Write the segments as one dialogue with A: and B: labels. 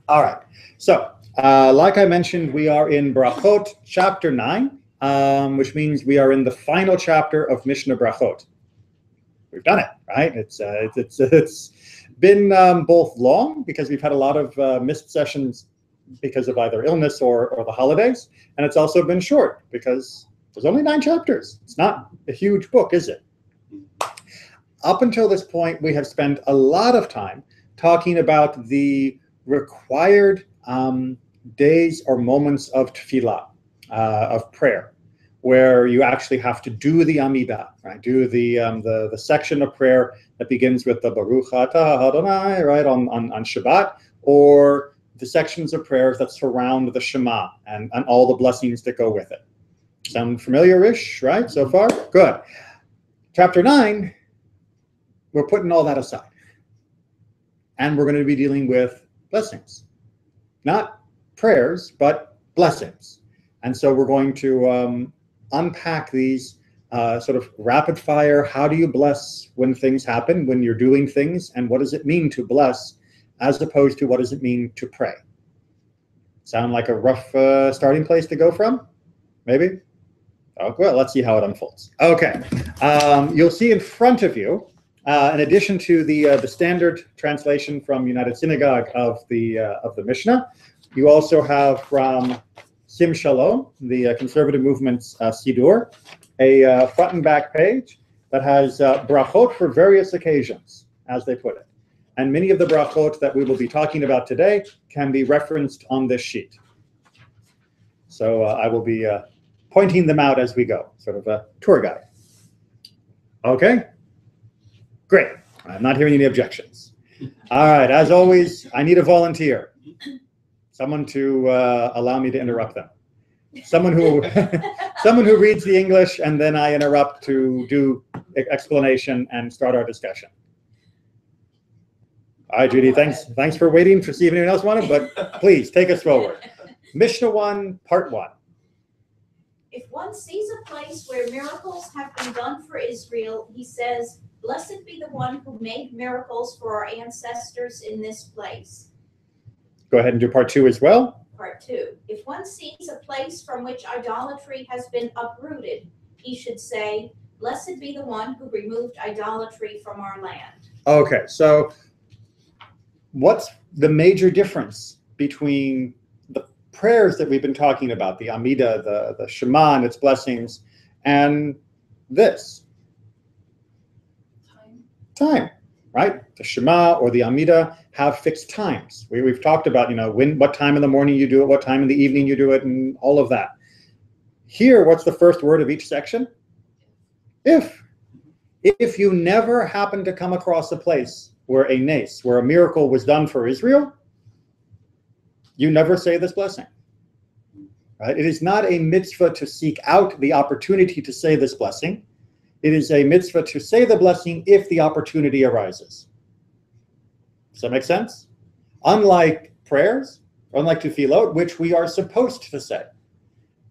A: All right. So, like I mentioned, we are in Berachot, chapter 9, which means we are in the final chapter of Mishnah Berachot. We've done it, right? It's been both long because we've had a lot of missed sessions because of either illness or the holidays, and it's also been short because there's only 9 chapters. It's not a huge book, is it? Up until this point, we have spent a lot of time talking about the required days or moments of tefillah, of prayer, where you actually have to do the Amidah, right? Do the section of prayer that begins with the Baruch Atah Adonai, right, on Shabbat, or the sections of prayers that surround the Shema and all the blessings that go with it. Sound familiar-ish, right, so far? Good. Chapter 9, we're putting all that aside. And we're going to be dealing with blessings. Not prayers, but blessings. And so we're going to unpack these sort of rapid fire. How do you bless when things happen, when you're doing things? And what does it mean to bless as opposed to what does it mean to pray? Sound like a rough starting place to go from? Maybe? Oh, well, let's see how it unfolds. Okay. You'll see in front of you, in addition to the standard translation from United Synagogue of the Mishnah, you also have from Sim Shalom, the conservative movement's Siddur, a front and back page that has brachot for various occasions, as they put it. And many of the brachot that we will be talking about today can be referenced on this sheet. So I will be pointing them out as we go, sort of a tour guide. Okay? Great. I'm not hearing any objections. All right. As always, I need a volunteer. Someone to allow me to interrupt them. Someone who reads the English and then I interrupt to do explanation and start our discussion. All right, Judy. Thanks for waiting to see if anyone else wanted, but please take us forward. Mishnah 1, part 1.
B: If one sees a place where miracles have been done for Israel, he says, "Blessed be the one who made miracles for our ancestors in this place."
A: Go ahead and do part 2 as well.
B: Part 2. If one sees a place from which idolatry has been uprooted, he should say, "Blessed be the one who removed idolatry from our land."
A: Okay, so what's the major difference between the prayers that we've been talking about, the Amidah, the Shema and its blessings, and this? Time, right? The Shema or the Amidah have fixed times. We've talked about, what time in the morning you do it, what time in the evening you do it, and all of that. Here, what's the first word of each section? If. If you never happen to come across a place where a nes, where a miracle was done for Israel, you never say this blessing. Right? It is not a mitzvah to seek out the opportunity to say this blessing. It is a mitzvah to say the blessing if the opportunity arises. Does that make sense? Unlike prayers, unlike tefillot, which we are supposed to say.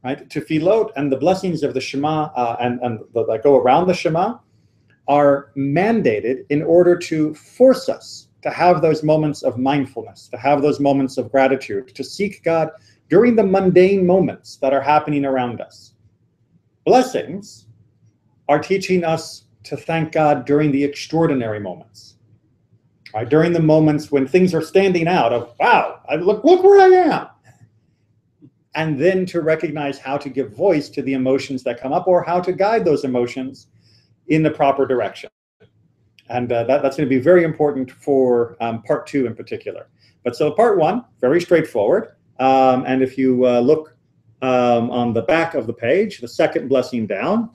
A: Right? Tefillot and the blessings of the Shema that go around the Shema are mandated in order to force us to have those moments of mindfulness, to have those moments of gratitude, to seek God during the mundane moments that are happening around us. Blessings are teaching us to thank God during the extraordinary moments, right? During the moments when things are standing out of, wow, look where I am. And then to recognize how to give voice to the emotions that come up or how to guide those emotions in the proper direction. And that's going to be very important for part 2 in particular. But so part 1, very straightforward. And if you look on the back of the page, the second blessing down,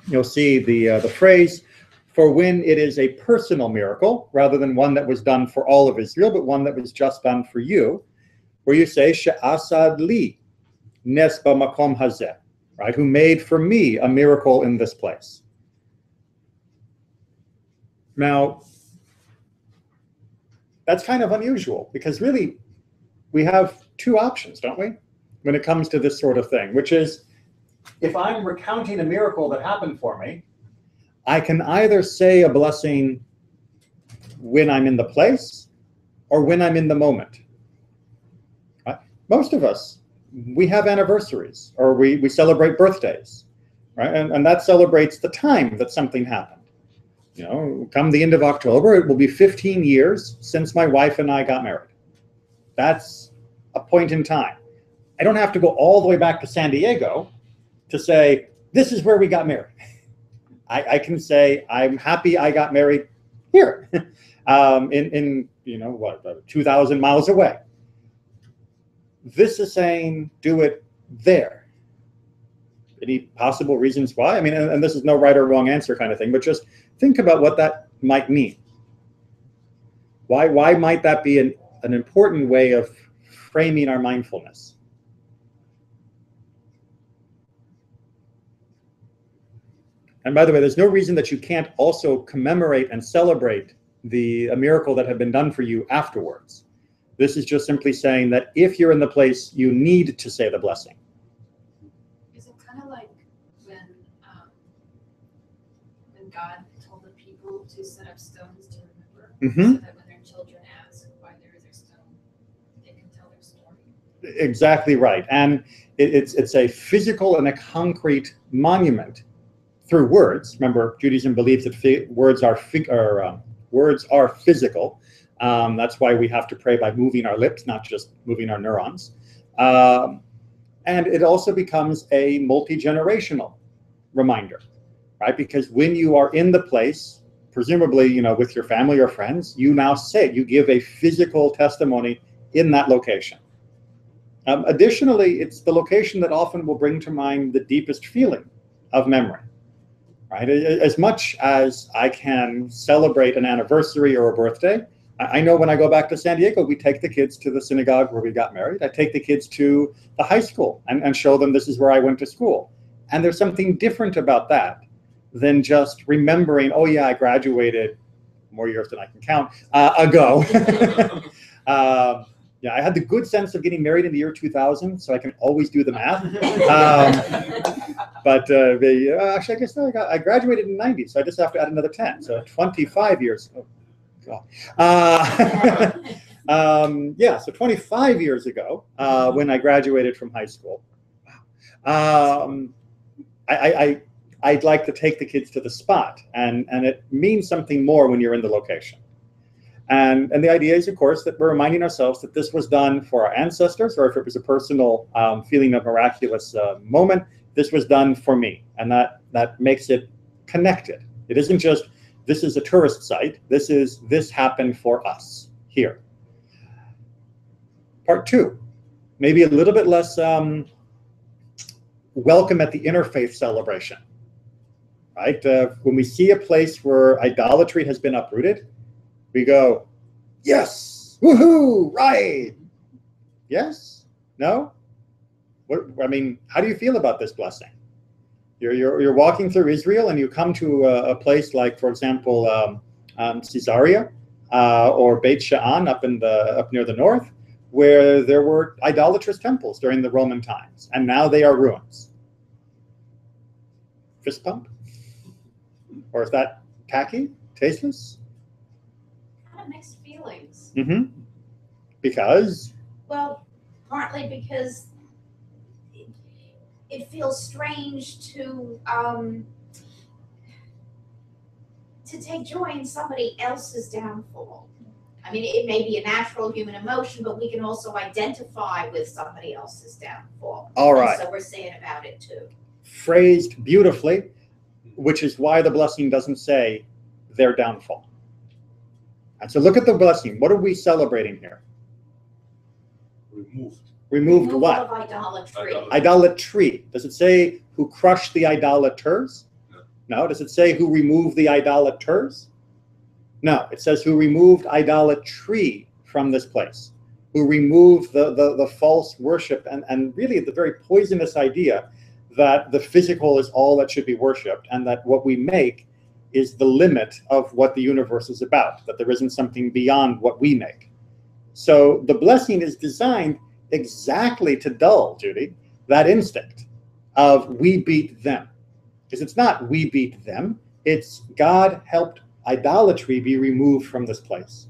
A: you'll see the phrase, "For when it is a personal miracle," rather than one that was done for all of Israel, but one that was just done for you, where you say, "She'asad li nes b'makom hazeh," right? Who made for me a miracle in this place. Now, that's kind of unusual because really we have 2 options, don't we? When it comes to this sort of thing, which is if I'm recounting a miracle that happened for me, I can either say a blessing when I'm in the place or when I'm in the moment. most of us, we have anniversaries, or we celebrate birthdays, right? And that celebrates the time that something happened. You know, come the end of October, it will be 15 years since my wife and I got married. That's a point in time. I don't have to go all the way back to San Diego to say, this is where we got married. I can say, I'm happy I got married here, in 2,000 miles away. This is saying, do it there. Any possible reasons why? I mean, and this is no right or wrong answer kind of thing, but just think about what that might mean. Why might that be an important way of framing our mindfulness? And by the way, there's no reason that you can't also commemorate and celebrate a miracle that had been done for you afterwards. This is just simply saying that if you're in the place, you need to say the blessing.
C: Is it kind of like when God told the people to set up stones to remember, so that when their children ask why there is a stone, they can tell their story?
A: Exactly right. And it's a physical and a concrete monument through words. Remember, Judaism believes that words are physical. That's why we have to pray by moving our lips, not just moving our neurons. And it also becomes a multi-generational reminder, right? Because when you are in the place, presumably, with your family or friends, you now you give a physical testimony in that location. Additionally, it's the location that often will bring to mind the deepest feeling of memory. Right? As much as I can celebrate an anniversary or a birthday, I know when I go back to San Diego, we take the kids to the synagogue where we got married. I take the kids to the high school and show them this is where I went to school. And there's something different about that than just remembering, oh yeah, I graduated more years than I can count ago. Yeah, I had the good sense of getting married in the year 2000, so I can always do the math. But actually, I guess I graduated in 90, so I just have to add another 10. So 25 years. Oh, God. Yeah, so 25 years ago, when I graduated from high school, I'd like to take the kids to the spot, and it means something more when you're in the location. And the idea is, of course, that we're reminding ourselves that this was done for our ancestors, or if it was a personal feeling of miraculous moment, this was done for me. And that makes it connected. It isn't just, this is a tourist site. This happened for us here. Part two, maybe a little bit less welcome at the interfaith celebration, right? When we see a place where idolatry has been uprooted, we go, yes, woohoo, right. Yes? No? I mean, how do you feel about this blessing? You're walking through Israel and you come to a place like, for example, Caesarea or Beit Sha'an up near the north, where there were idolatrous temples during the Roman times, and now they are ruins. Fist pump? Or is that tacky, tasteless?
B: Mixed feelings.
A: Because?
B: Well, partly because it feels strange to take joy in somebody else's downfall. I mean, it may be a natural human emotion, but we can also identify with somebody else's downfall.
A: All right.
B: And so we're saying about it too.
A: Phrased beautifully, which is why the blessing doesn't say their downfall. And so look at the blessing. What are we celebrating here? Removed what?
B: Of idolatry.
A: Idolatry. Does it say who crushed the idolaters? No. Does it say who removed the idolaters? No. It says who removed idolatry from this place. Who removed the false worship and really the very poisonous idea that the physical is all that should be worshipped, and that what we make is the limit of what the universe is about, that there isn't something beyond what we make. So the blessing is designed exactly to dull, Judy, that instinct of we beat them. Because it's not we beat them, it's God helped idolatry be removed from this place.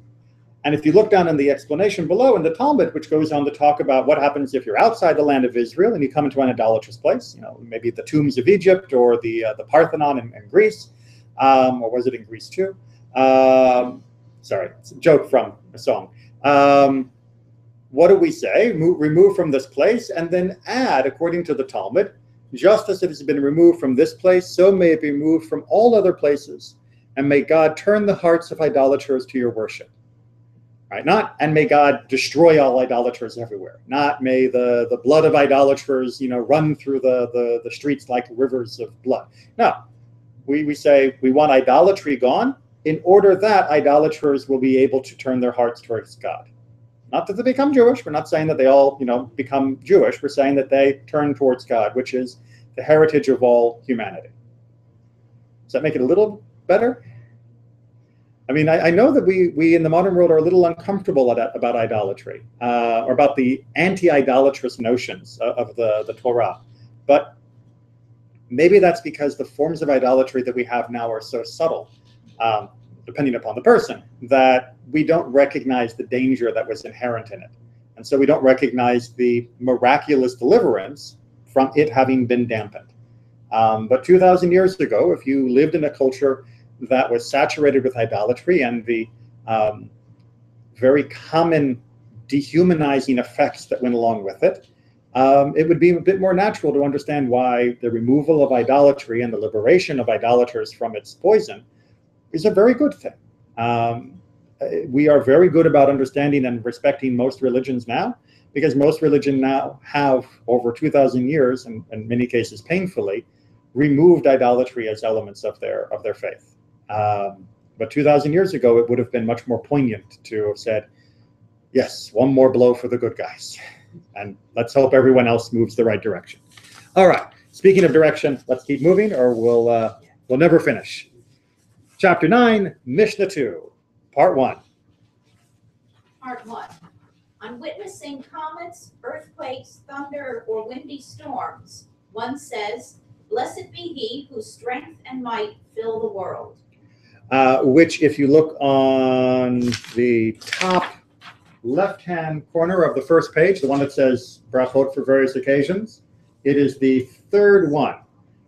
A: And if you look down in the explanation below in the Talmud, which goes on to talk about what happens if you're outside the land of Israel and you come into an idolatrous place, maybe the tombs of Egypt or the Parthenon in Greece, or was it in Greece too? Sorry, it's a joke from a song. What do we say? Remove from this place and then add, according to the Talmud, just as it has been removed from this place, so may it be removed from all other places. And may God turn the hearts of idolaters to your worship. Right? Not, and may God destroy all idolaters everywhere. Not, may the blood of idolaters, run through the streets like rivers of blood. No, we say we want idolatry gone in order that idolaters will be able to turn their hearts towards God. Not that they become Jewish. We're not saying that they all, become Jewish. We're saying that they turn towards God, which is the heritage of all humanity. Does that make it a little better? I mean, I know that we in the modern world are a little uncomfortable about idolatry, or about the anti-idolatrous notions of the Torah. But maybe that's because the forms of idolatry that we have now are so subtle, depending upon the person, that we don't recognize the danger that was inherent in it. And so we don't recognize the miraculous deliverance from it having been dampened. But 2,000 years ago, if you lived in a culture that was saturated with idolatry and the very common dehumanizing effects that went along with it, it would be a bit more natural to understand why the removal of idolatry and the liberation of idolaters from its poison is a very good thing. We are very good about understanding and respecting most religions now, because most religions now have, over 2,000 years, and in many cases painfully, removed idolatry as elements of their faith. But 2,000 years ago, it would have been much more poignant to have said, yes, one more blow for the good guys. And let's hope everyone else moves the right direction. All right. Speaking of direction, let's keep moving or we'll never finish. Chapter 9, Mishnah 2, Part 1.
B: Part 1. On witnessing comets, earthquakes, thunder, or windy storms, one says, "Blessed be he whose strength and might fill the world."
A: Which, if you look on the top left-hand corner of the first page, the one that says Berachot for various occasions, it is the third one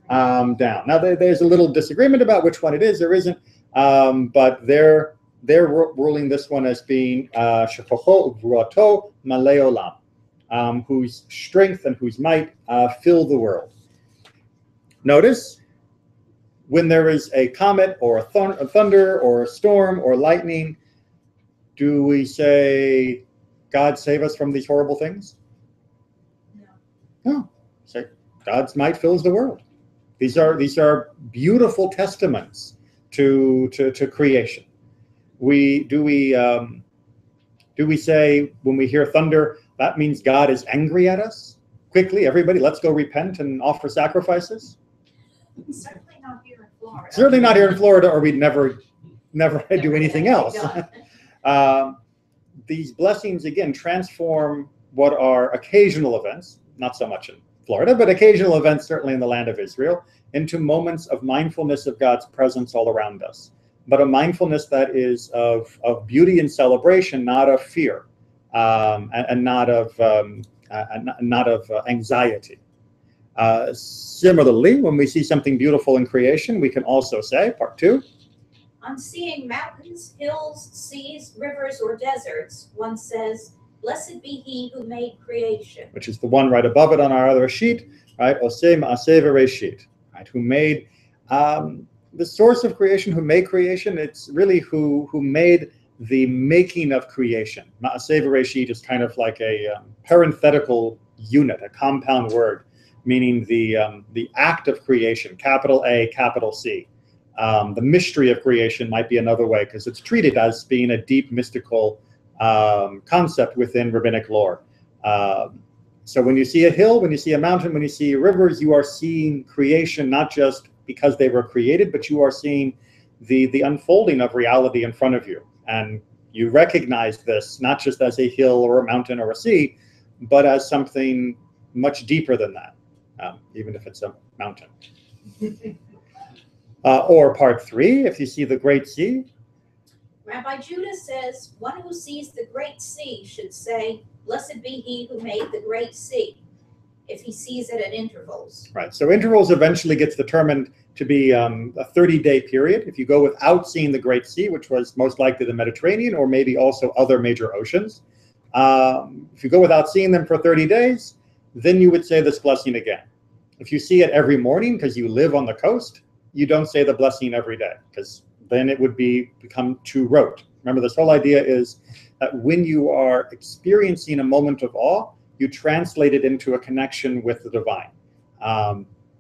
A: down. Now, there's a little disagreement about which one it is. There isn't, but they're ruling this one as being Shekocho Uvrato Malei Olam, whose strength and whose might fill the world. Notice, when there is a comet or a thunder or a storm or lightning, do we say, God save us from these horrible things? No. Say, God's might fills the world. These are beautiful testaments to creation. Do we say, when we hear thunder, that means God is angry at us? Quickly, everybody, let's go repent and offer sacrifices?
B: Certainly not here in Florida.
A: Certainly not here in Florida, or we'd never do anything else. These blessings, again, transform what are occasional events, not so much in Florida, but occasional events, certainly in the land of Israel, into moments of mindfulness of God's presence all around us. But a mindfulness that is of beauty and celebration, not of fear, and not of anxiety. Similarly, when we see something beautiful in creation, we can also say, Part 2,
B: on seeing mountains, hills, seas, rivers, or deserts, one says, "Blessed be he who made creation."
A: Which is the one right above it on our other sheet, right? Oseh ma'aseh v'reshit, right? Who made the source of creation, who made creation. It's really who made the making of creation. Ma'aseh v'reshit is kind of like a parenthetical unit, a compound word, meaning the act of creation, capital A, capital C. The mystery of creation might be another way, because it's treated as being a deep mystical concept within rabbinic lore. So when you see a hill, when you see a mountain, when you see rivers, you are seeing creation not just because they were created, but you are seeing the unfolding of reality in front of you. And you recognize this not just as a hill or a mountain or a sea, but as something much deeper than that, even if it's a mountain. Or Part 3, if you see the Great Sea.
B: Rabbi Judah says, one who sees the great sea should say, blessed be he who made the great sea, if he sees it at intervals.
A: Right. So intervals eventually gets determined to be a 30-day period. If you go without seeing the Great Sea, which was most likely the Mediterranean or maybe also other major oceans, if you go without seeing them for 30 days, then you would say this blessing again. If you see it every morning because you live on the coast, you don't say the blessing every day, because then it would become too rote. Remember, this whole idea is that when you are experiencing a moment of awe, you translate it into a connection with the divine.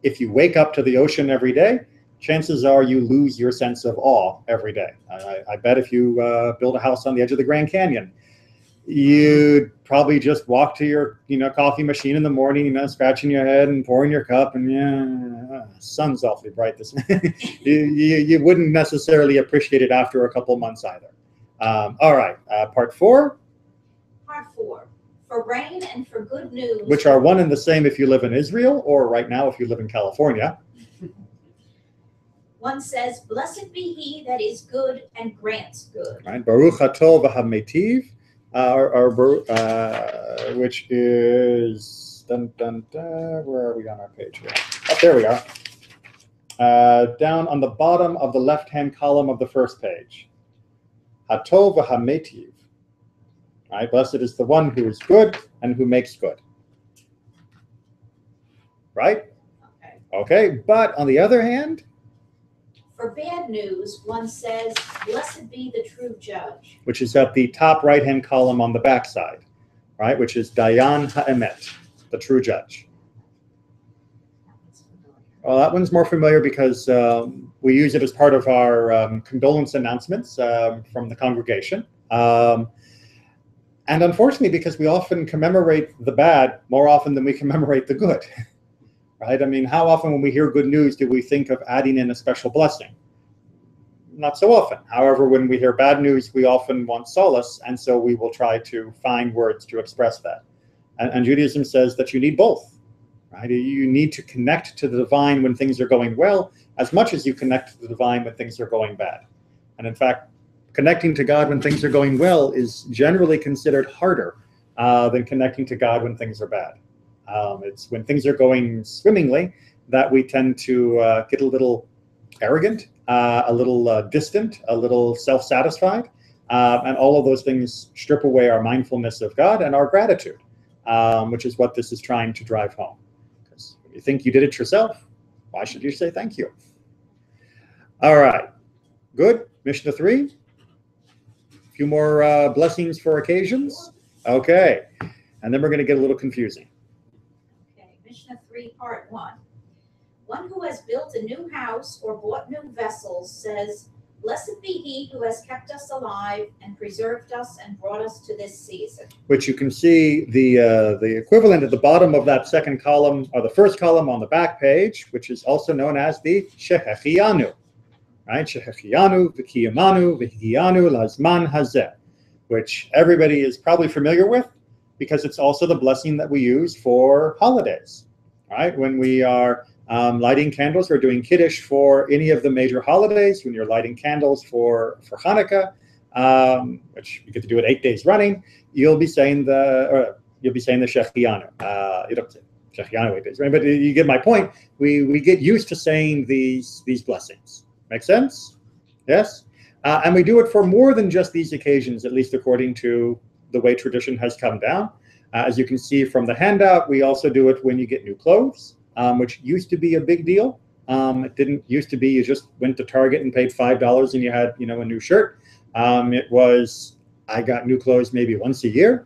A: If you wake up to the ocean every day, chances are you lose your sense of awe every day. I bet if you build a house on the edge of the Grand Canyon, you'd probably just walk to your coffee machine in the morning, scratching your head and pouring your cup, and sun's awfully bright this you wouldn't necessarily appreciate it after a couple months either. All right, part 4.
B: Part 4. For rain and for good news.
A: Which are one and the same if you live in Israel, or right now if you live in California.
B: One says, blessed be he that is good and grants good.
A: Right? Baruch hatov v'hametiv, which is, where are we on our page here? Oh, there we are. Down on the bottom of the left-hand column of the first page. Hatov v'hametiv. Right? Blessed is the one who is good and who makes good. Right? Okay, but on the other hand,
B: for bad news, one says, blessed be the true judge.
A: Which is at the top right-hand column on the back side, right? Which is Dayan Ha'emet, the true judge. Well, that one's more familiar because we use it as part of our condolence announcements from the congregation. And unfortunately, because we often commemorate the bad more often than we commemorate the good, right? I mean, how often when we hear good news do we think of adding in a special blessing? Not so often. However, when we hear bad news, we often want solace, and so we will try to find words to express that. And Judaism says that you need both, right? You need to connect to the divine when things are going well, as much as you connect to the divine when things are going bad. And in fact, connecting to God when things are going well is generally considered harder than connecting to God when things are bad. It's when things are going swimmingly that we tend to get a little arrogant, a little distant, a little self-satisfied, and all of those things strip away our mindfulness of God and our gratitude, which is what this is trying to drive home. Because when you think you did it yourself, why should you say thank you? All right, good. Mishnah 3. A few more blessings for occasions. Okay, and then we're going to get a little confusing.
B: Okay, Mishnah 3, part 1. One who has built a new house or bought new vessels says, blessed be he who has kept us alive and preserved us and brought us to this season. Which you can see the equivalent at the bottom of that second column, or the first column on the back page, which is also known as the Shehechianu. Right? Shehechianu, v'kiyamanu, v'higianu, lazman hazeh, which everybody is probably familiar with because it's also the blessing that we use for holidays. Right? When we are lighting candles or doing Kiddush for any of the major holidays, when you're lighting candles for Hanukkah, which you get to do it 8 days running, you'll be saying the Shechianu. You don't say Shechianu 8 days, right? But you get my point. We get used to saying these blessings. Make sense? Yes? And we do it for more than just these occasions, at least according to the way tradition has come down. As you can see from the handout, we also do it when you get new clothes, which used to be a big deal. It didn't used to be you just went to Target and paid $5 and you had a new shirt. It was I got new clothes maybe once a year,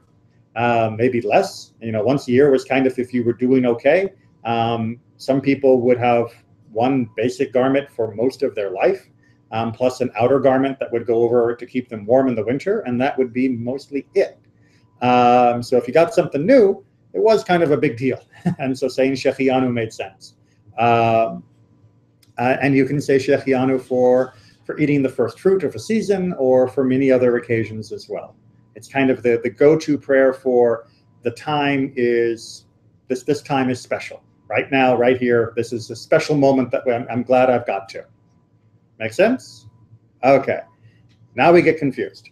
B: maybe less. Once a year was kind of if you were doing okay. Some people would have one basic garment for most of their life, plus an outer garment that would go over to keep them warm in the winter, and that would be mostly it. So if you got something new, it was kind of a big deal. And so saying Shechianu made sense. And you can say Shechianu for eating the first fruit of a season or for many other occasions as well. It's kind of the go-to prayer for the time is, this time is special. Right now, right here, this is a special moment that I'm glad I've got to. Make sense? Okay.
A: Now we get confused.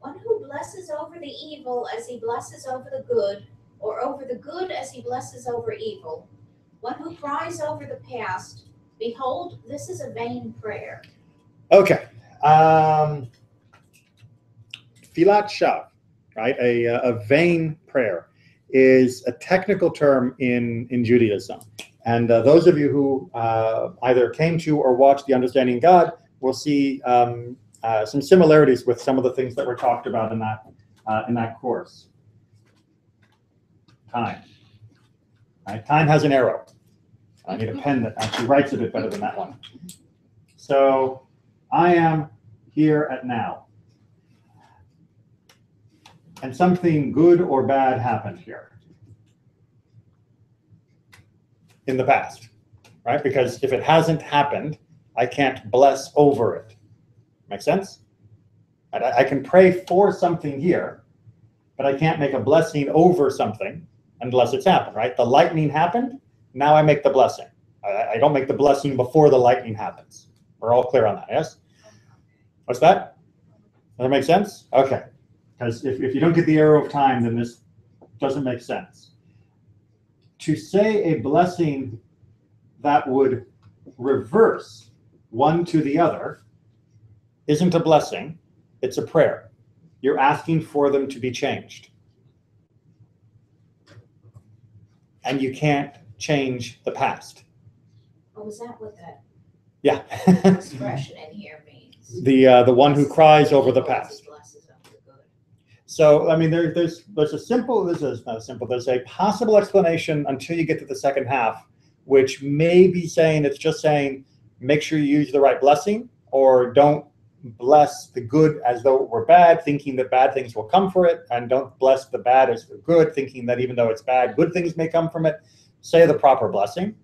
B: One who blesses over the evil as he blesses over the good, or over the good as he blesses over evil. One who cries over the past, behold, this is a vain prayer.
A: Okay. Filat shav, right? A vain prayer is a technical term in Judaism. And those of you who either came to or watched The Understanding God will see some similarities with some of the things that were talked about in that course. Time. Right? Time has an arrow. I need a pen that actually writes a bit better than that one. So I am here at now. And something good or bad happened here in the past, right? Because if it hasn't happened, I can't bless over it. Make sense? I can pray for something here, but I can't make a blessing over something unless it's happened, right? The lightning happened, now I make the blessing. I don't make the blessing before the lightning happens. We're all clear on that, yes? What's that? Does that make sense? Okay. Because if you don't get the arrow of time, then this doesn't make sense. To say a blessing that would reverse one to the other isn't a blessing, it's a prayer. You're asking for them to be changed. And you can't change the past.
B: Oh, is that what that
A: Yeah.
B: expression in here means?
A: The one who cries over the past.
B: Blesses over the good.
A: So, I mean, there's a possible explanation until you get to the second half, which may be saying, it's just saying, make sure you use the right blessing, or don't bless the good as though it were bad, thinking that bad things will come for it, and don't bless the bad as the good, thinking that even though it's bad, good things may come from it. Say the proper blessing,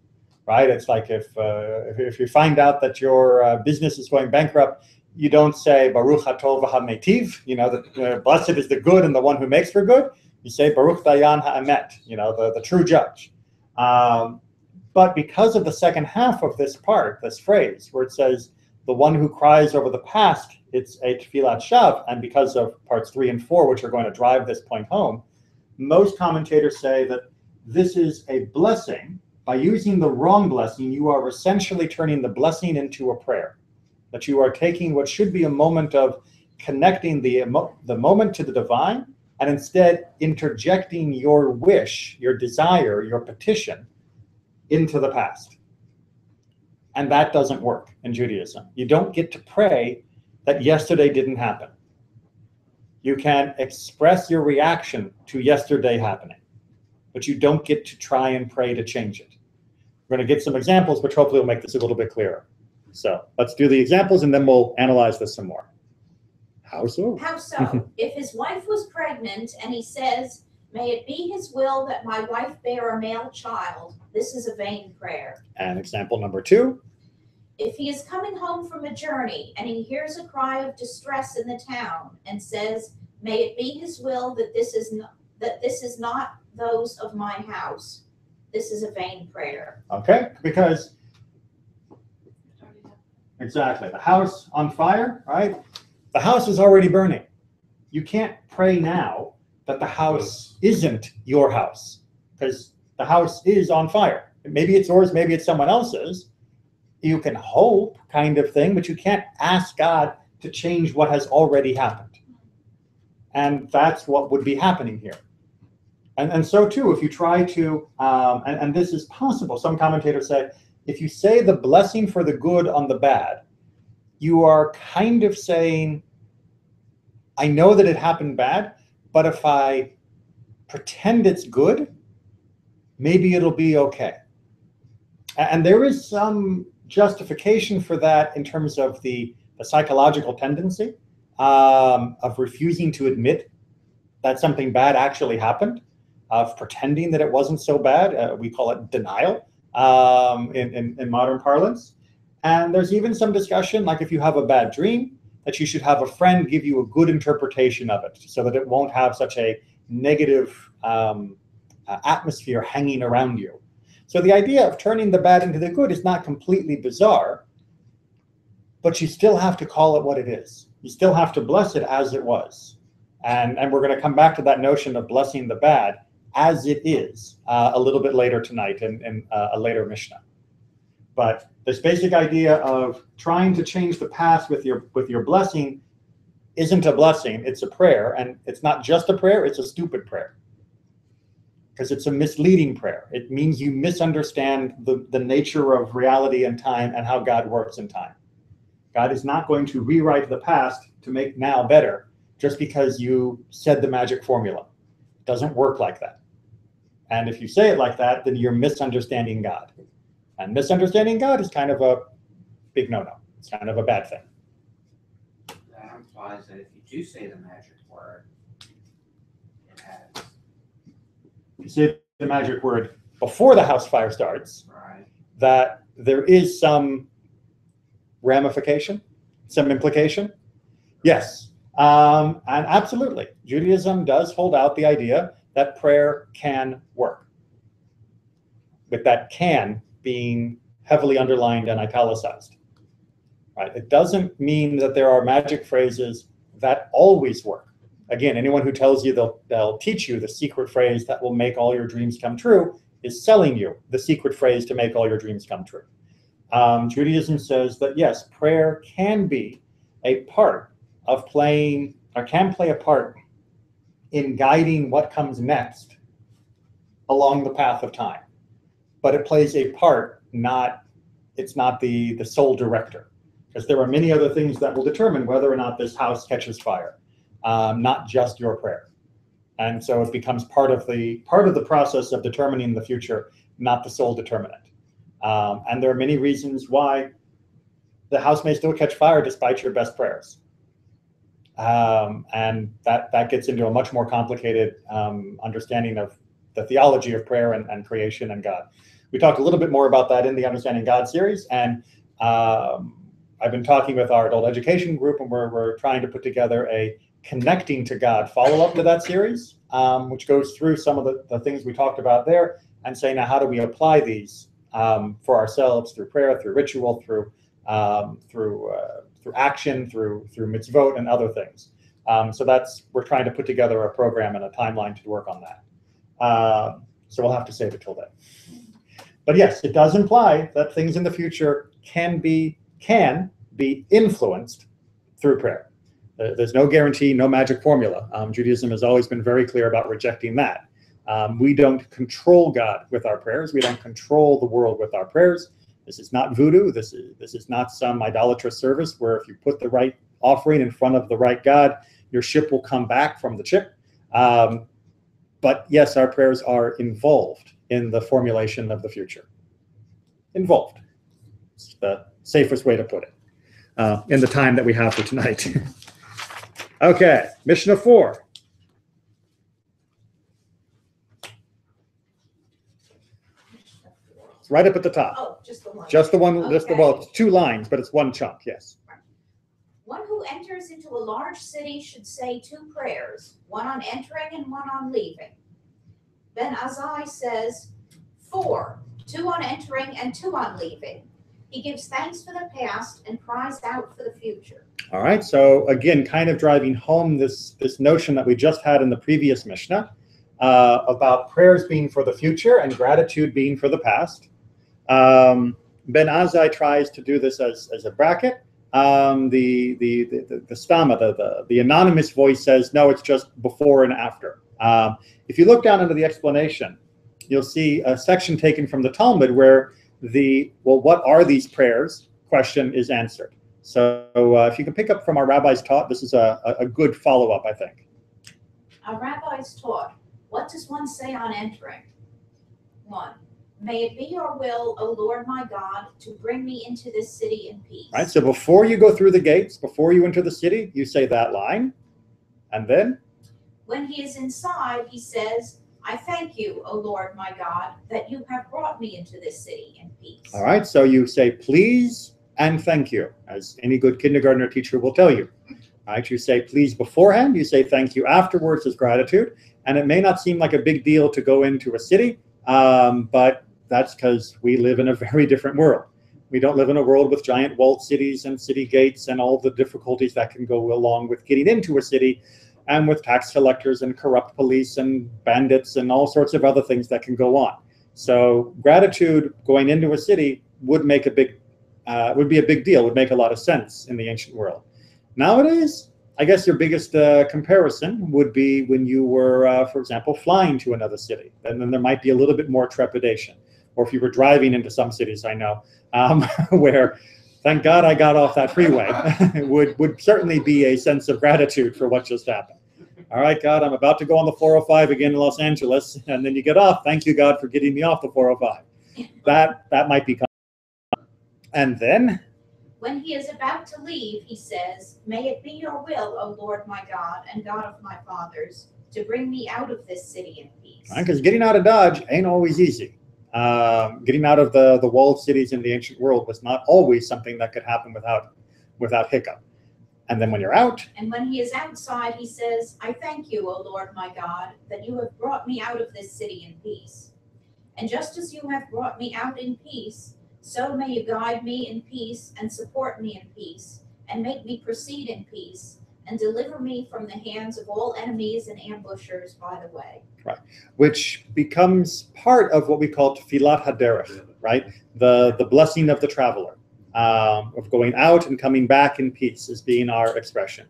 A: right? It's like if you find out that your business is going bankrupt, you don't say Baruch Hatov HaMeitiv, that blessed is the good and the one who makes for good. You say Baruch Dayan HaEmet, the true judge. But because of the second half of this part, this phrase, where it says the one who cries over the past, it's a tefillat shav, and because of parts 3 and 4, which are going to drive this point home, most commentators say that this is a blessing. By using the wrong blessing, you are essentially turning the blessing into a prayer. That you are taking what should be a moment of connecting the moment to the divine, and instead interjecting your wish, your desire, your petition into the past. And that doesn't work in Judaism. You don't get to pray that yesterday didn't happen. You can express your reaction to yesterday happening, but you don't get to try and pray to change it. We're going to get some examples, which hopefully will make this a little bit clearer. So let's do the examples, and then we'll analyze this some more. How so?
B: How so? If his wife was pregnant and he says, may it be his will that my wife bear a male child, this is a vain prayer.
A: And example number 2.
B: If he is coming home from a journey and he hears a cry of distress in the town and says, may it be his will that this is not those of my house, this is a vain prayer.
A: Okay, because exactly, the house on fire, right? The house is already burning. You can't pray now that the house isn't your house, because the house is on fire. Maybe it's yours, maybe it's someone else's. You can hope, kind of thing, but you can't ask God to change what has already happened. And that's what would be happening here. And so too, if you try to, and this is possible, some commentators say, if you say the blessing for the good on the bad, you are kind of saying, I know that it happened bad, but if I pretend it's good, maybe it'll be okay. And there is some justification for that in terms of the psychological tendency of refusing to admit that something bad actually happened, of pretending that it wasn't so bad. We call it denial in modern parlance. And there's even some discussion, like if you have a bad dream, that you should have a friend give you a good interpretation of it so that it won't have such a negative atmosphere hanging around you. So the idea of turning the bad into the good is not completely bizarre, but you still have to call it what it is. you still have to bless it as it was. And we're going to come back to that notion of blessing the bad as it is a little bit later tonight in a later Mishnah. But this basic idea of trying to change the past with your blessing isn't a blessing, it's a prayer. And it's not just a prayer, it's a stupid prayer. Because it's a misleading prayer. It means you misunderstand the nature of reality and time and how God works in time. God is not going to rewrite the past to make now better just because you said the magic formula. It doesn't work like that. And if you say it like that, then you're misunderstanding God. And misunderstanding God is kind of a big no-no. It's kind of a bad thing.
D: That implies that if you do say the magic word, it has.
A: If you say the magic word before the house fire starts,
D: Right.
A: that there is some ramification, some implication. Yes, and absolutely. Judaism does hold out the idea that prayer can work, with that "can" being heavily underlined and italicized. Right? It doesn't mean that there are magic phrases that always work. Again, anyone who tells you they'll teach you the secret phrase that will make all your dreams come true is selling you the secret phrase to make all your dreams come true. Judaism says that yes, prayer can be a part of playing, or can play a part in guiding what comes next along the path of time. But it plays a part, it's not the sole director. Because there are many other things that will determine whether or not this house catches fire, not just your prayer. And so it becomes part of the process of determining the future, not the sole determinant. And there are many reasons why the house may still catch fire despite your best prayers. And that gets into a much more complicated understanding of the theology of prayer and creation and God. We talked a little bit more about that in the Understanding God series, and I've been talking with our adult education group, and we're trying to put together a Connecting to God follow-up to that series, which goes through some of the things we talked about there and say, now how do we apply these for ourselves through prayer, through ritual, through action, through mitzvot and other things. So we're trying to put together a program and a timeline to work on that. So we'll have to save it till then. But yes, it does imply that things in the future can be influenced through prayer. There's no guarantee, no magic formula. Judaism has always been very clear about rejecting that. We don't control God with our prayers. We don't control the world with our prayers. This is not voodoo. This is not some idolatrous service where if you put the right offering in front of the right God, your ship will come back from the chip. But yes, our prayers are involved in the formulation of the future. Involved. It's the safest way to put it in the time that we have for tonight. Okay, Mishnah 4. It's right up at the top.
B: Oh, just the one.
A: Just the one,
B: Okay.
A: well, it's 2 lines, but it's 1 chunk, yes.
B: One who enters into a large city should say 2 prayers, one on entering and one on leaving. Ben Azai says 4, 2 on entering and 2 on leaving. He gives thanks for the past and cries out for the future.
A: All right, so again, kind of driving home this notion that we just had in the previous Mishnah about prayers being for the future and gratitude being for the past. Ben Azai tries to do this as a bracket. The stama, the anonymous voice says, no, it's just before and after. If you look down into the explanation, you'll see a section taken from the Talmud where what are these prayers question is answered. So if you can pick up from our rabbis taught, this is a good follow-up, I think.
B: Our rabbis taught, what does one say on entering? 1, may it be your will, O Lord my God, to bring me into this city in peace.
A: Right, so before you go through the gates, before you enter the city, you say that line. And then?
B: When he is inside, he says, I thank you, O Lord my God, that you have brought me into this city in peace.
A: All right, so you say please and thank you, as any good kindergartner teacher will tell you. All right, you say please beforehand, you say thank you afterwards as gratitude, and it may not seem like a big deal to go into a city, but that's because we live in a very different world. We don't live in a world with giant walled cities and city gates and all the difficulties that can go along with getting into a city, and with tax collectors and corrupt police and bandits and all sorts of other things that can go on. So gratitude going into a city would make would be a big deal, would make a lot of sense in the ancient world. Nowadays, I guess your biggest comparison would be when you were, for example, flying to another city. And then there might be a little bit more trepidation. Or if you were driving into some cities, I know, where, thank God I got off that freeway, would certainly be a sense of gratitude for what just happened. All right, God, I'm about to go on the 405 again in Los Angeles, and then you get off. Thank you, God, for getting me off the 405. That might be. And then?
B: When he is about to leave, he says, may it be your will, O Lord my God and God of my fathers, to bring me out of this city in peace.
A: Because getting out of Dodge ain't always easy. Getting out of the walled cities in the ancient world was not always something that could happen without hiccup. And then when you're out.
B: And when he is outside, he says, I thank you, O Lord my God, that you have brought me out of this city in peace. And just as you have brought me out in peace, so may you guide me in peace and support me in peace and make me proceed in peace and deliver me from the hands of all enemies and ambushers by the way.
A: Right, which becomes part of what we call Tefillat Haderech, right? The blessing of the traveler, of going out and coming back in peace as being our expression.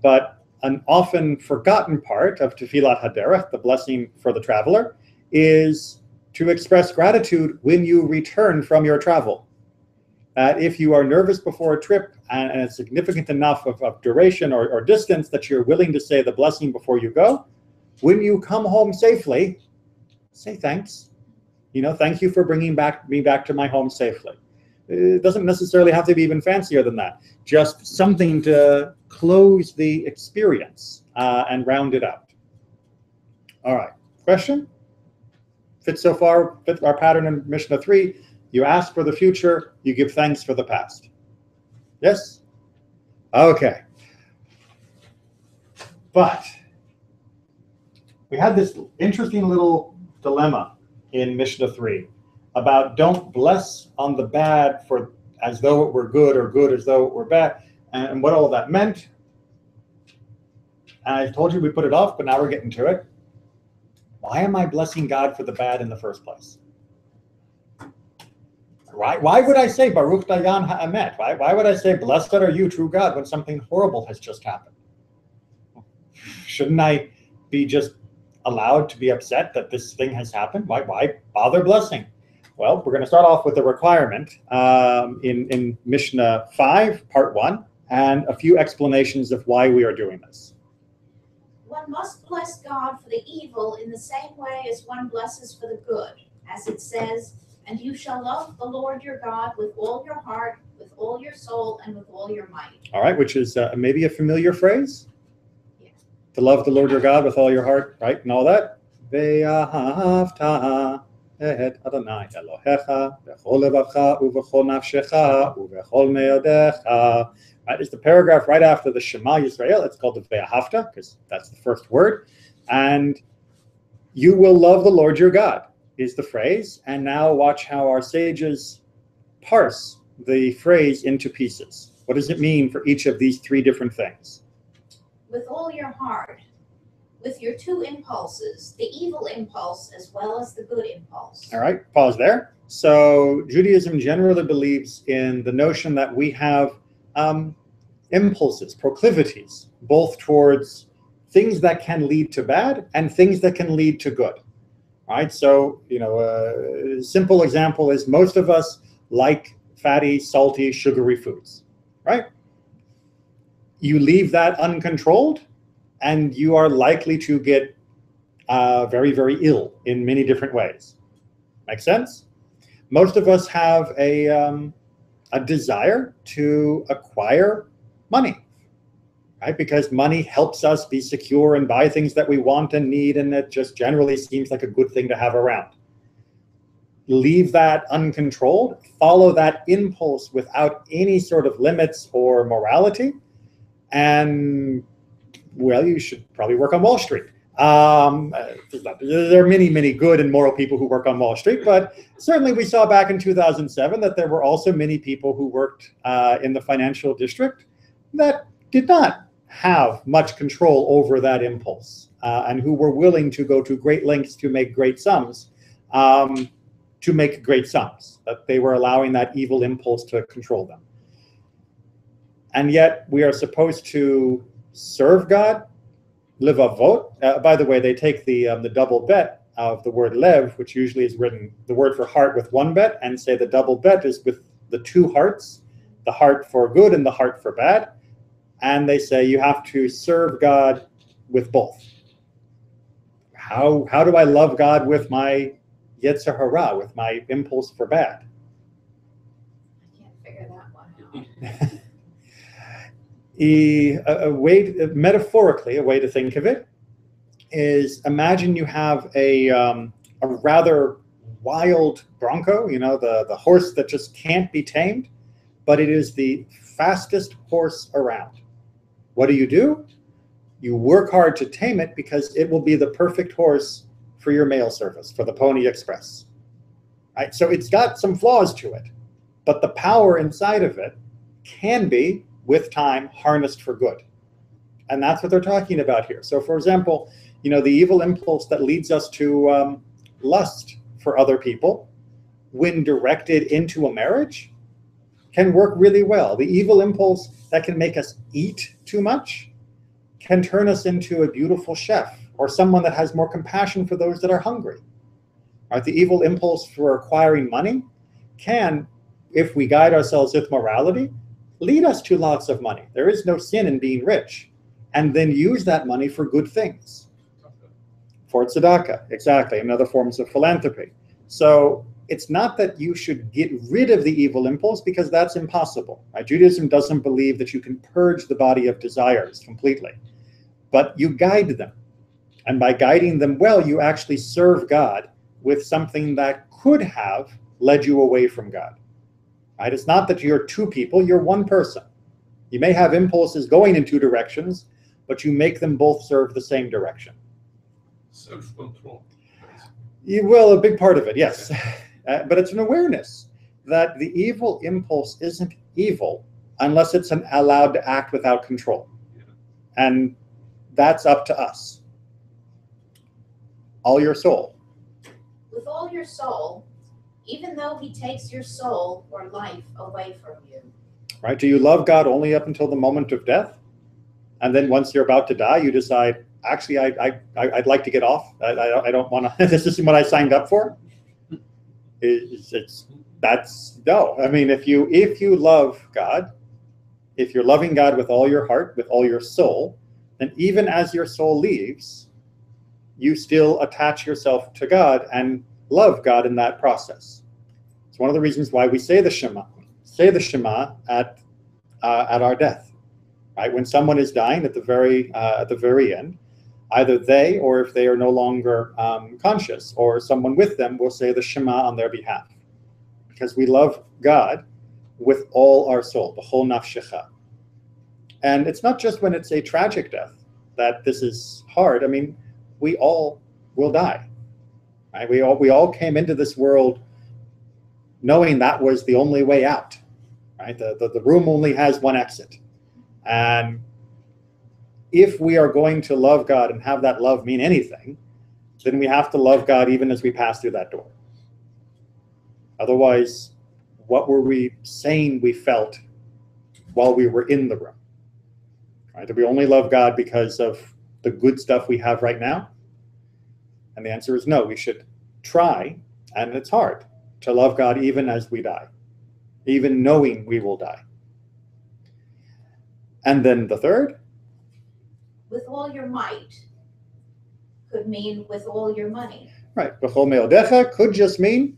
A: But an often forgotten part of Tefillat Haderech, the blessing for the traveler, is to express gratitude when you return from your travel. If you are nervous before a trip and it's significant enough of duration or distance that you're willing to say the blessing before you go, when you come home safely, say thanks. Thank you for bringing me back to my home safely. It doesn't necessarily have to be even fancier than that. Just something to close the experience and round it out. All right, question? Fit so far, fit our pattern in Mishnah 3. You ask for the future, you give thanks for the past. Yes? Okay. But we had this interesting little dilemma in Mishnah 3 about don't bless on the bad for as though it were good or good as though it were bad, and what all that meant. And I told you we put it off, but now we're getting to it. Why am I blessing God for the bad in the first place? Why would I say Baruch Dayan Ha'emet? Why would I say blessed are you, true God, when something horrible has just happened? Shouldn't I be just allowed to be upset that this thing has happened? Why bother blessing? Well, we're going to start off with the requirement in Mishnah 5, part 1, and a few explanations of why we are doing this.
B: One must bless God for the evil in the same way as one blesses for the good, as it says, and you shall love the Lord your God with all your heart, with all your soul, and with all your might. All
A: right, which is maybe a familiar phrase.
B: Yeah.
A: To love the Lord your God with all your heart, right, and all that. Ve'ahavta et Adonai Elohecha b'chol levacha u'b'chol nafshecha u'b'chol me'odecha. Right, it's the paragraph right after the Shema Yisrael. It's called the Ve'ahavta because that's the first word. And you will love the Lord your God is the phrase. And now watch how our sages parse the phrase into pieces. What does it mean for each of these three different things?
B: With all your heart, with your two impulses, the evil impulse as well as the good impulse.
A: All right, pause there. So Judaism generally believes in the notion that we have impulses, proclivities, both towards things that can lead to bad and things that can lead to good. All right, so a simple example is most of us like fatty, salty, sugary foods, right? You leave that uncontrolled and you are likely to get very, very ill in many different ways. Make sense? Most of us have a desire to acquire money, right? Because money helps us be secure and buy things that we want and need, and it just generally seems like a good thing to have around. Leave that uncontrolled, follow that impulse without any sort of limits or morality, and well, you should probably work on Wall Street. There are many, many good and moral people who work on Wall Street, but certainly we saw back in 2007 that there were also many people who worked in the financial district that did not have much control over that impulse and who were willing to go to great lengths to make great sums, that they were allowing that evil impulse to control them. And yet we are supposed to serve God, levavot. By the way, they take the double bet of the word lev, which usually is written the word for heart with one bet, and say the double bet is with the two hearts, the heart for good and the heart for bad. And they say you have to serve God with both. How do I love God with my yetzer hara, with my impulse for bad?
C: I can't figure that one out.
A: Metaphorically, a way to think of it is, imagine you have a rather wild bronco, the horse that just can't be tamed, but it is the fastest horse around. What do? You work hard to tame it because it will be the perfect horse for your mail service, for the Pony Express. Right? So it's got some flaws to it, but the power inside of it can be, with time, harnessed for good. And that's what they're talking about here. So for example, the evil impulse that leads us to lust for other people, when directed into a marriage, can work really well. The evil impulse that can make us eat too much can turn us into a beautiful chef or someone that has more compassion for those that are hungry. Right? The evil impulse for acquiring money can, if we guide ourselves with morality, lead us to lots of money. There is no sin in being rich. And then use that money for good things. For tzedakah, exactly, and other forms of philanthropy. So it's not that you should get rid of the evil impulse, because that's impossible. Right? Judaism doesn't believe that you can purge the body of desires completely. But you guide them. And by guiding them well, you actually serve God with something that could have led you away from God. Right? It's not that you're two people, you're one person. You may have impulses going in two directions, but you make them both serve the same direction.
E: Self-control.
A: Well, a big part of it, yes. But it's an awareness that the evil impulse isn't evil unless it's allowed to act without control.
E: Yeah.
A: And that's up to us. All your soul.
B: With all your soul, even though he takes your soul or life away from you.
A: Right? Do you love God only up until the moment of death? And then once you're about to die, you decide, actually, I'd like to get off. I don't want to, this isn't what I signed up for. That's no. I mean, if you love God, if you're loving God with all your heart, with all your soul, then even as your soul leaves, you still attach yourself to God and love God in that process. It's one of the reasons why we say the Shema. Say the Shema at our death. Right? When someone is dying at the very end, either they, or if they are no longer conscious, or someone with them, will say the Shema on their behalf. Because we love God with all our soul, the whole nafshecha. And it's not just when it's a tragic death that this is hard. I mean, we all will die. Right? We all came into this world knowing that was the only way out. Right? The room only has one exit. And if we are going to love God and have that love mean anything, then we have to love God even as we pass through that door. Otherwise, what were we saying we felt while we were in the room? Right? Do we only love God because of the good stuff we have right now? And the answer is no. We should try, and it's hard, to love God even as we die, even knowing we will die. And then the third?
B: With all your might could mean with all your money.
A: Right. B'chol meodecha could just mean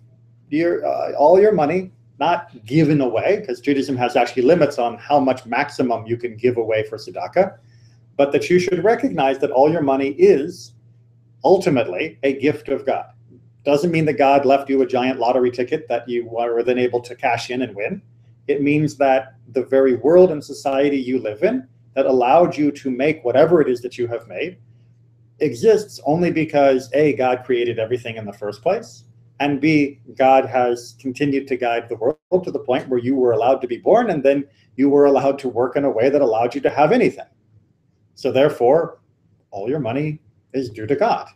A: all your money, not given away, because Judaism has actually limits on how much maximum you can give away for tzedakah, but that you should recognize that all your money is ultimately a gift of God. Doesn't mean that God left you a giant lottery ticket that you were then able to cash in and win. It means that the very world and society you live in that allowed you to make whatever it is that you have made exists only because A, God created everything in the first place, and B, God has continued to guide the world to the point where you were allowed to be born, and then you were allowed to work in a way that allowed you to have anything. So therefore, all your money is due to God.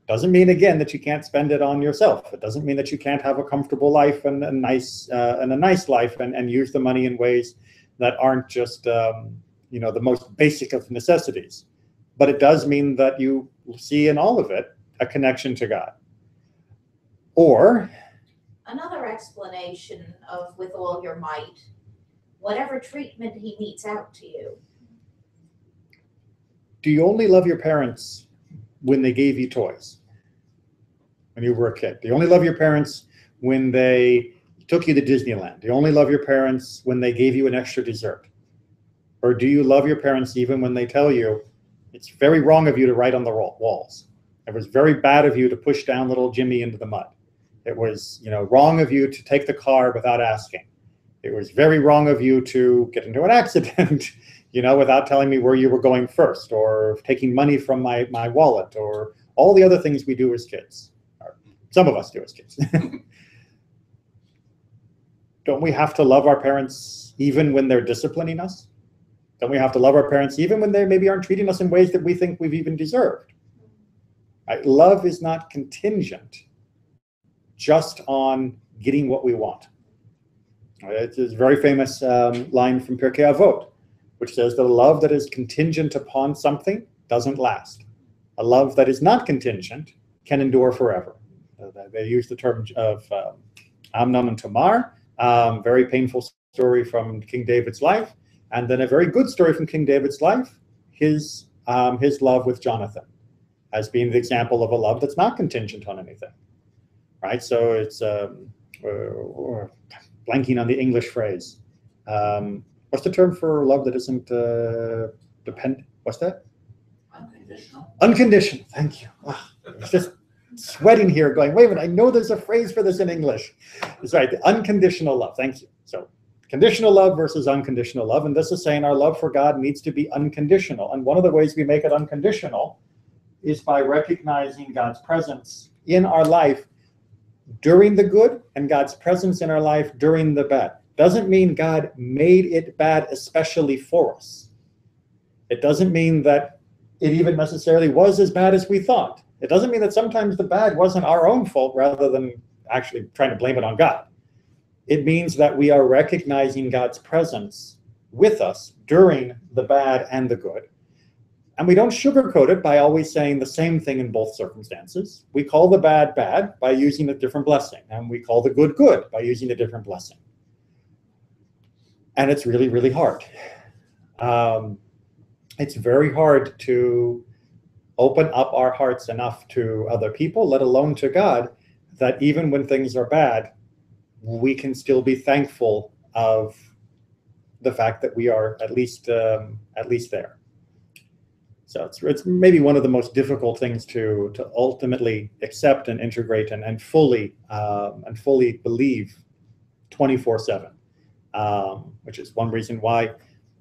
A: Doesn't mean, again, that you can't spend it on yourself. It doesn't mean that you can't have a comfortable life and a nice life and use the money in ways that aren't just the most basic of necessities. But it does mean that you see in all of it a connection to God. Or
B: another explanation of with all your might, whatever treatment he metes out to you.
A: Do you only love your parents when they gave you toys when you were a kid? Do you only love your parents when they took you to Disneyland? Do you only love your parents when they gave you an extra dessert? Or do you love your parents even when they tell you it's very wrong of you to write on the walls? It was very bad of you to push down little Jimmy into the mud. It was, wrong of you to take the car without asking. It was very wrong of you to get into an accident, without telling me where you were going first, or taking money from my wallet, or all the other things we do as kids. Or some of us do as kids. Don't we have to love our parents even when they're disciplining us? Don't we have to love our parents even when they maybe aren't treating us in ways that we think we've even deserved? Right? Love is not contingent just on getting what we want. It's a very famous line from Pirkei Avot, which says that a love that is contingent upon something doesn't last. A love that is not contingent can endure forever. They use the term of Amnon and Tamar, very painful story from King David's life, and then a very good story from King David's life, his love with Jonathan, as being the example of a love that's not contingent on anything. Right, so it's blanking on the English phrase. What's the term for love that isn't dependent? What's that?
D: Unconditional.
A: Unconditional. Thank you. It's just sweating here, going, wait a minute, I know there's a phrase for this in English. It's right, the unconditional love. Thank you. So conditional love versus unconditional love, and this is saying our love for God needs to be unconditional. And one of the ways we make it unconditional is by recognizing God's presence in our life during the good and God's presence in our life during the bad. Doesn't mean God made it bad especially for us. It doesn't mean that it even necessarily was as bad as we thought. It doesn't mean that sometimes the bad wasn't our own fault rather than actually trying to blame it on God. It means that we are recognizing God's presence with us during the bad and the good. And we don't sugarcoat it by always saying the same thing in both circumstances. We call the bad bad by using a different blessing, and we call the good good by using a different blessing. And it's really, really hard. It's very hard to open up our hearts enough to other people, let alone to God, that even when things are bad, we can still be thankful of the fact that we are at least there. So it's maybe one of the most difficult things to ultimately accept and integrate and fully believe 24/7, which is one reason why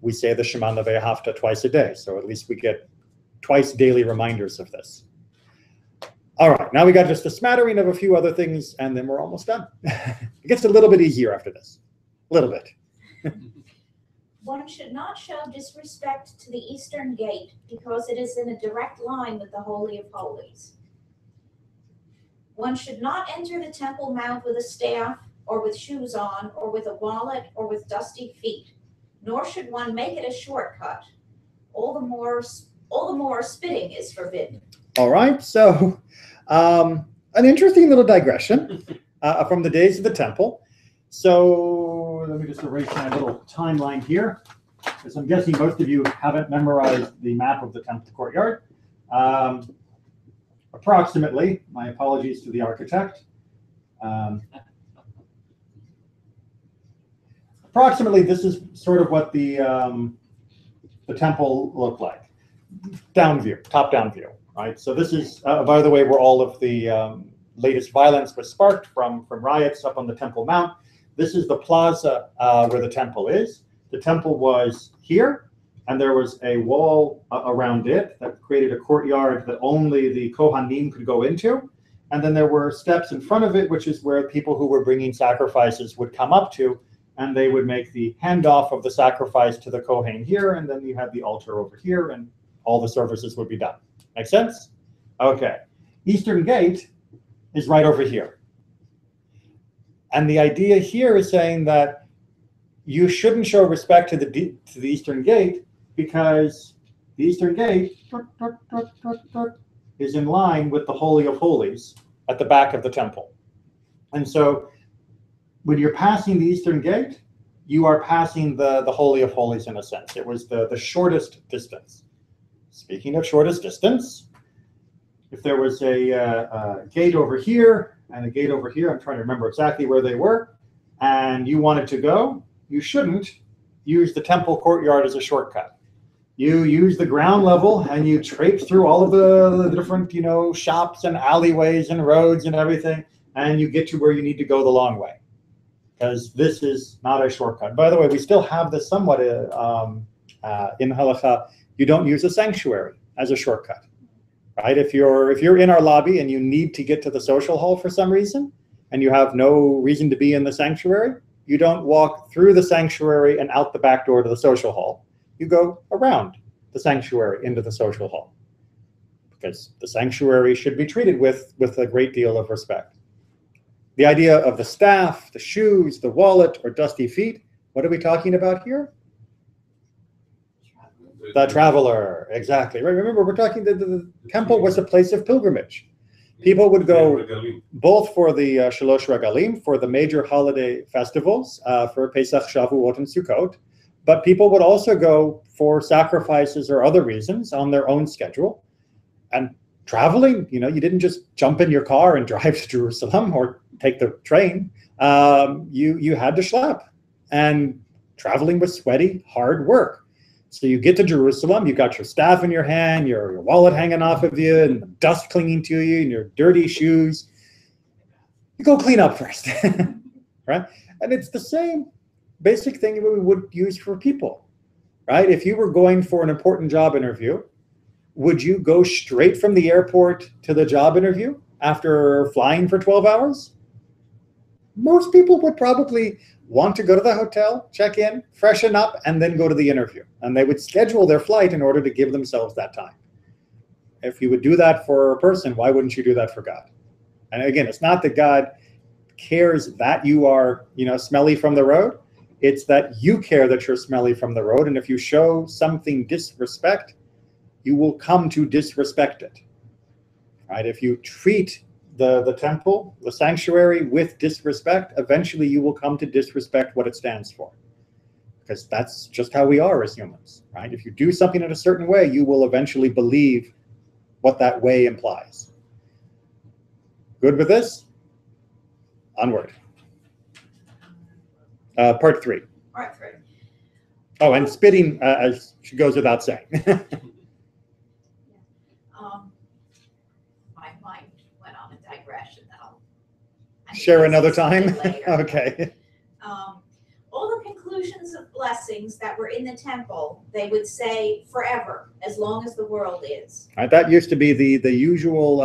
A: we say the Shema Ve'ahavta twice a day. So at least we get twice daily reminders of this. All right, now we got just a smattering of a few other things, and then we're almost done. It gets a little bit easier after this, a little bit.
B: One should not show disrespect to the eastern gate because it is in a direct line with the Holy of Holies. One should not enter the Temple Mount with a staff or with shoes on or with a wallet or with dusty feet, nor should one make it a shortcut. All the more spitting is forbidden.
A: All right, so an interesting little digression from the days of the temple. So let me just erase my little timeline here, because I'm guessing most of you haven't memorized the map of the temple courtyard. Approximately, my apologies to the architect. Approximately, this is sort of what the temple looked like. Down view, top-down view, right? So this is, by the way, where all of the latest violence was sparked from riots up on the Temple Mount. This is the plaza where the temple is. The temple was here, and there was a wall around it that created a courtyard that only the Kohanim could go into. And then there were steps in front of it, which is where people who were bringing sacrifices would come up to, and they would make the handoff of the sacrifice to the Kohen here, and then you had the altar over here, and all the services would be done. Make sense? Okay. Eastern Gate is right over here. And the idea here is saying that you shouldn't show respect to the Eastern Gate, because the Eastern Gate is in line with the Holy of Holies at the back of the temple. And so when you're passing the Eastern Gate, you are passing the Holy of Holies in a sense. It was the shortest distance. Speaking of shortest distance, if there was a gate over here and a gate over here, I'm trying to remember exactly where they were, and you wanted to go, you shouldn't use the temple courtyard as a shortcut. You use the ground level and you traipse through all of the different, shops and alleyways and roads and everything, and you get to where you need to go the long way. Because this is not a shortcut. By the way, we still have this somewhat in halakha. You don't use a sanctuary as a shortcut, right? If you're in our lobby and you need to get to the social hall for some reason, and you have no reason to be in the sanctuary, you don't walk through the sanctuary and out the back door to the social hall. You go around the sanctuary into the social hall, because the sanctuary should be treated with a great deal of respect. The idea of the staff, the shoes, the wallet, or dusty feet, what are we talking about here? The traveler, exactly. Right. Remember, we're talking the temple was a place of pilgrimage. People would go both for the Shalosh Regalim, for the major holiday festivals, for Pesach, Shavuot, and Sukkot, but people would also go for sacrifices or other reasons on their own schedule. And traveling, you didn't just jump in your car and drive to Jerusalem or take the train. You had to schlep, and traveling was sweaty, hard work. So you get to Jerusalem, you got your staff in your hand, your wallet hanging off of you, and the dust clinging to you, and your dirty shoes. You go clean up first, right? And it's the same basic thing we would use for people, right? If you were going for an important job interview, would you go straight from the airport to the job interview after flying for 12 hours? Most people would probably want to go to the hotel, check in, freshen up, and then go to the interview. And they would schedule their flight in order to give themselves that time. If you would do that for a person, why wouldn't you do that for God? And again, it's not that God cares that you are, smelly from the road. It's that you care that you're smelly from the road. And if you show something disrespect, you will come to disrespect it, right? If you treat the temple, the sanctuary, with disrespect, eventually you will come to disrespect what it stands for, because that's just how we are as humans, right? If you do something in a certain way, you will eventually believe what that way implies. Good with this? Onward. Part 3.
B: Part 3.
A: Oh, and spitting, as she goes without saying.
B: My mind went on a digression.
A: Share another time?
B: Later.
A: Okay.
B: All the conclusions of blessings that were in the temple, they would say forever, as long as the world is.
A: Right, that used to be the usual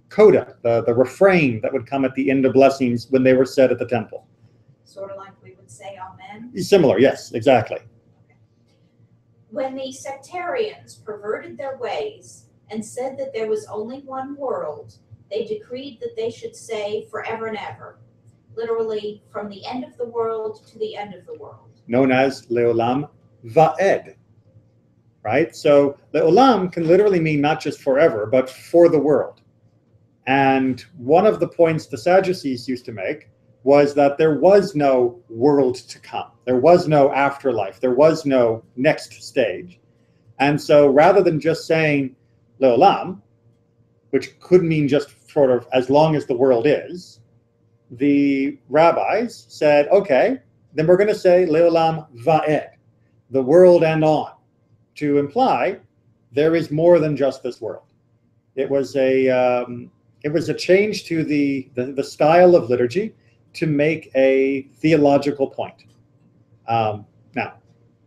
A: coda, the refrain that would come at the end of blessings when they were said at the temple.
B: Sort of like we would say amen.
A: Similar, yes, exactly.
B: When the sectarians perverted their ways and said that there was only one world, they decreed that they should say forever and ever, literally from the end of the world to the end of the world. Known as Leolam Va'ed, right? So Leolam can literally mean not just forever, but for the world. And one of the points the Sadducees used to make was that there was no world to come. There was no afterlife. There was no next stage. And so rather than just saying Leolam, which could mean just sort of as long as the world is, the rabbis said, okay, then we're going to say Leolam Va'ed, the world and on, to imply there is more than just this world. It was a change to the style of liturgy to make a theological point. Now,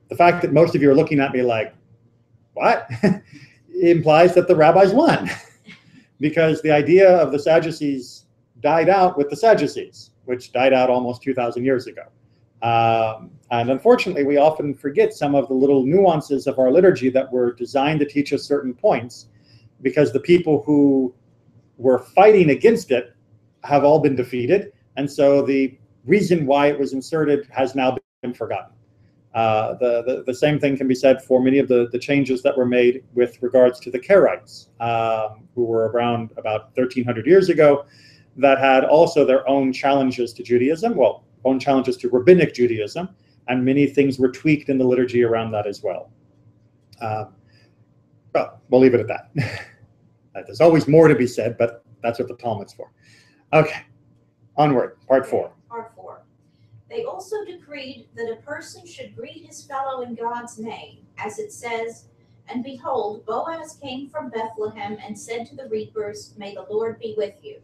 A: the fact that most of you are looking at me like, what? implies that the rabbis won. Because the idea of the Sadducees died out with the Sadducees, which died out almost 2,000 years ago. And unfortunately, we often forget some of the little nuances of our liturgy that were designed to teach us certain points, because the people who were fighting against it have all been defeated. And so the reason why it was inserted has now been forgotten. The same thing can be said for many of the changes that were made with regards to the Karaites, who were around about 1,300 years ago, that had also their own challenges to Judaism, well, own challenges to rabbinic Judaism, and many things were tweaked in the liturgy around that as well. Well, we'll leave it at that. There's always more to be said, but that's what the Talmud's for. Okay, onward, part 4.
B: Part 4. They also decreed that a person should greet his fellow in God's name, as it says, "And behold, Boaz came from Bethlehem and said to the reapers, 'May the Lord be with you.'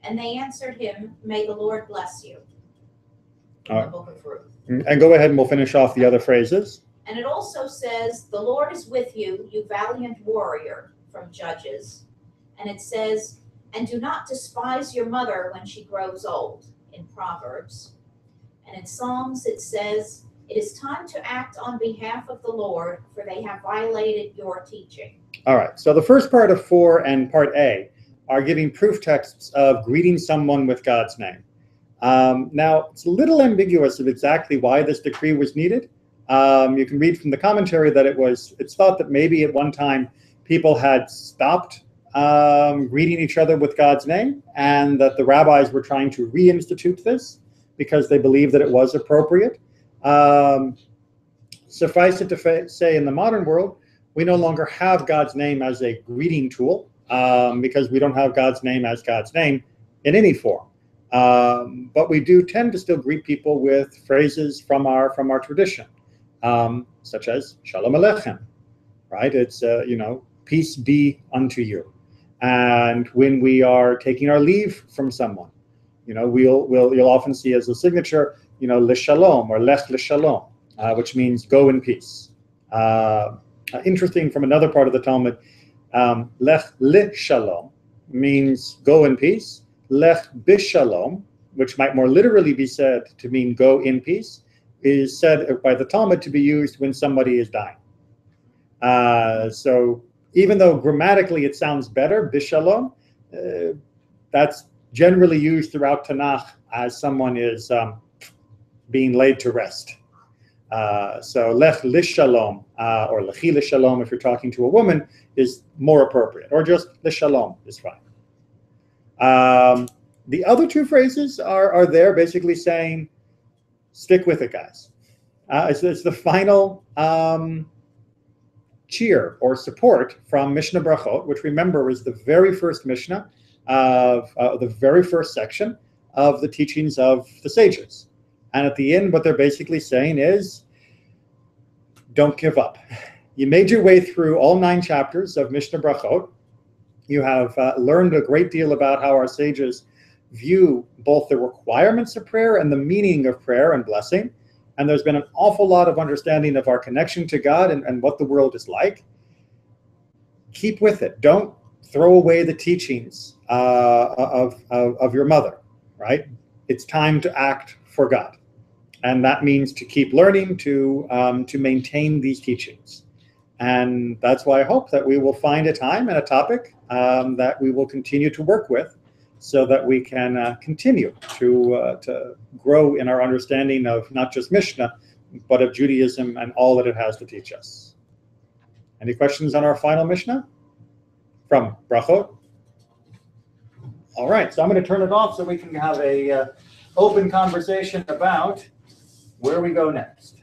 B: And they answered him, 'May the Lord bless you.'" In the book of Ruth.
A: And go ahead and we'll finish off the other phrases.
B: And it also says, "The Lord is with you, you valiant warrior," from Judges. And it says, "And do not despise your mother when she grows old," in Proverbs. And in Psalms it says, "It is time to act on behalf of the Lord, for they have violated your teaching."
A: All right, so the first part of 4 and part A are giving proof texts of greeting someone with God's name. Now, it's a little ambiguous of exactly why this decree was needed. You can read from the commentary that it's thought that maybe at one time people had stopped greeting each other with God's name, and that the rabbis were trying to reinstitute this because they believed that it was appropriate. Suffice it to say, in the modern world, we no longer have God's name as a greeting tool, because we don't have God's name as God's name in any form. But we do tend to still greet people with phrases from our tradition, such as "Shalom Aleichem," right? It's peace be unto you. And when we are taking our leave from someone, you'll often see as a signature, L'Shalom or Lech L'Shalom, which means go in peace. Interesting from another part of the Talmud, Lech L'Shalom means go in peace. Lech B'Shalom, which might more literally be said to mean go in peace, is said by the Talmud to be used when somebody is dying. So even though grammatically it sounds better, B'Shalom, that's generally used throughout Tanakh as someone is being laid to rest. So Lech L'Shalom, or Lechi L'Shalom if you're talking to a woman, is more appropriate, or just L'Shalom is fine. The other two phrases are there basically saying, stick with it, guys. It's the final cheer or support from Mishnah Berachot, which remember is the very first Mishnah of the very first section of the teachings of the sages. And at the end, what they're basically saying is, don't give up. You made your way through all 9 chapters of Mishnah Berachot. You have learned a great deal about how our sages view both the requirements of prayer and the meaning of prayer and blessing. And there's been an awful lot of understanding of our connection to God and what the world is like. Keep with it. Don't throw away the teachings of your mother, right? It's time to act for God. And that means to keep learning, to maintain these teachings. And that's why I hope that we will find a time and a topic that we will continue to work with, so that we can continue to grow in our understanding of not just Mishnah, but of Judaism and all that it has to teach us. Any questions on our final Mishnah from Berachot? All right, so I'm going to turn it off so we can have a open conversation about where we go next.